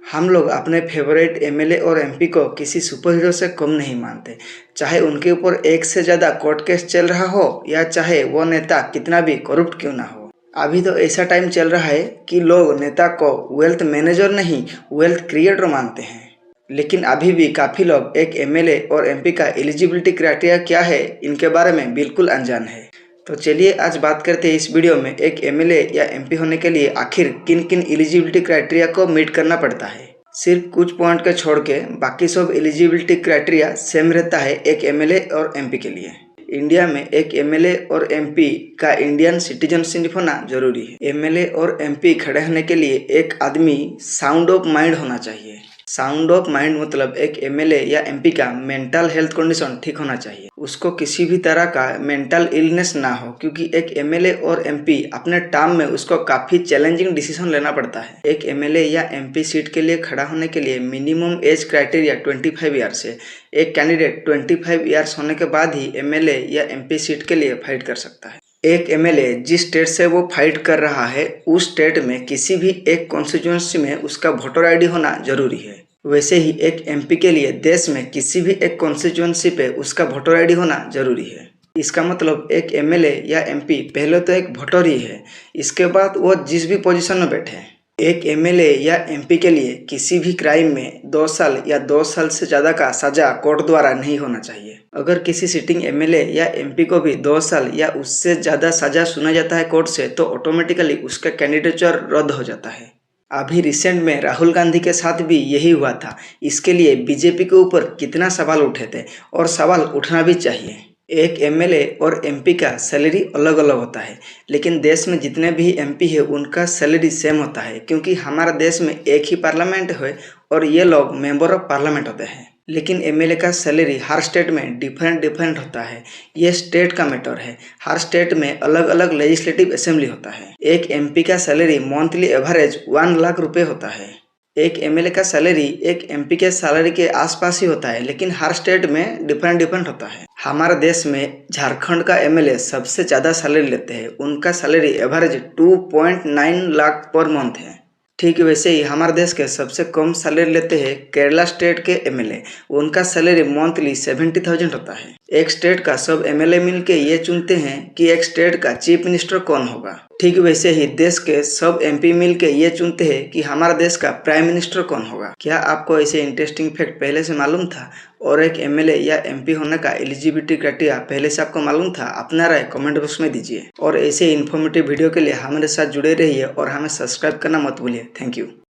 हम लोग अपने फेवरेट एमएलए और एमपी को किसी सुपर हीरो से कम नहीं मानते, चाहे उनके ऊपर एक से ज़्यादा कोर्ट केस चल रहा हो या चाहे वो नेता कितना भी करप्ट क्यों ना हो। अभी तो ऐसा टाइम चल रहा है कि लोग नेता को वेल्थ मैनेजर नहीं वेल्थ क्रिएटर मानते हैं। लेकिन अभी भी काफ़ी लोग एक एमएलए और एमपी का एलिजिबिलिटी क्राइटेरिया क्या है इनके बारे में बिल्कुल अनजान है। तो चलिए आज बात करते हैं इस वीडियो में एक एमएलए या एमपी होने के लिए आखिर किन किन एलिजिबिलिटी क्राइटेरिया को मीट करना पड़ता है। सिर्फ कुछ पॉइंट को छोड़ के बाकी सब एलिजिबिलिटी क्राइटेरिया सेम रहता है एक एमएलए और एमपी के लिए। इंडिया में एक एमएलए और एमपी का इंडियन सिटीजनशिप होना जरूरी है। एमएलए और एमपी खड़े होने के लिए एक आदमी साउंड ऑफ माइंड होना चाहिए। साउंड ऑफ माइंड मतलब एक एमएलए या एमपी का मेंटल हेल्थ कंडीशन ठीक होना चाहिए, उसको किसी भी तरह का मेंटल इलनेस ना हो, क्योंकि एक एमएलए और एमपी अपने टर्म में उसको काफ़ी चैलेंजिंग डिसीजन लेना पड़ता है। एक एमएलए या एमपी सीट के लिए खड़ा होने के लिए मिनिमम एज क्राइटेरिया 25 ईयर्स है। एक कैंडिडेट 25 ईयर्स होने के बाद ही एमएलए या एमपी सीट के लिए फाइट कर सकता है। एक एमएलए जिस स्टेट से वो फाइट कर रहा है उस स्टेट में किसी भी एक कॉन्स्टिट्यूंसी में उसका वोटर आईडी होना जरूरी है। वैसे ही एक एमपी के लिए देश में किसी भी एक कॉन्स्टिट्यूंसी पे उसका वोटर आईडी होना जरूरी है। इसका मतलब एक एमएलए या एमपी पहले तो एक वोटर ही है, इसके बाद वो जिस भी पोजीशन में बैठे। एक एमएलए या एमपी के लिए किसी भी क्राइम में 2 साल या 2 साल से ज़्यादा का सजा कोर्ट द्वारा नहीं होना चाहिए। अगर किसी सिटिंग एमएलए या एमपी को भी 2 साल या उससे ज़्यादा सजा सुना जाता है कोर्ट से तो ऑटोमेटिकली उसका कैंडिडेचर रद्द हो जाता है। अभी रिसेंट में राहुल गांधी के साथ भी यही हुआ था। इसके लिए बीजेपी के ऊपर कितना सवाल उठे थे और सवाल उठना भी चाहिए। एक एमएलए और एमपी का सैलरी अलग अलग होता है, लेकिन देश में जितने भी एमपी है उनका सैलरी सेम होता है, क्योंकि हमारा देश में एक ही पार्लियामेंट है और ये लोग मेंबर ऑफ पार्लियामेंट होते हैं। लेकिन एमएलए का सैलरी हर स्टेट में डिफरेंट होता है। ये स्टेट का मैटर है। हर स्टेट में अलग अलग लेजिस्लेटिव असेंबली होता है। एक एमपी का सैलरी मंथली एवरेज 1 लाख रुपए होता है। एक एमएलए का सैलरी एक एमपी के सैलरी के आसपास ही होता है, लेकिन हर स्टेट में डिफरेंट होता है। हमारे देश में झारखंड का एमएलए सबसे ज़्यादा सैलरी लेते हैं। उनका salary average 2.9 lakh per month है। ठीक वैसे ही हमारे देश के सबसे कम सैलरी लेते हैं केरला स्टेट के एमएलए। उनका सैलरी मंथली 70,000 होता है। एक स्टेट का सब एमएलए मिलके ये चुनते हैं कि एक स्टेट का चीफ मिनिस्टर कौन होगा। ठीक वैसे ही देश के सब एमपी मिलके ये चुनते हैं कि हमारा देश का प्राइम मिनिस्टर कौन होगा। क्या आपको ऐसे इंटरेस्टिंग फैक्ट पहले से मालूम था? और एक एमएलए या एमपी होने का एलिजिबिलिटी क्राइटेरिया पहले से आपको मालूम था? अपना राय कमेंट बॉक्स में दीजिए और ऐसे इन्फॉर्मेटिव वीडियो के लिए हमारे साथ जुड़े रहिए और हमें सब्सक्राइब करना मत भूलिए। Thank you.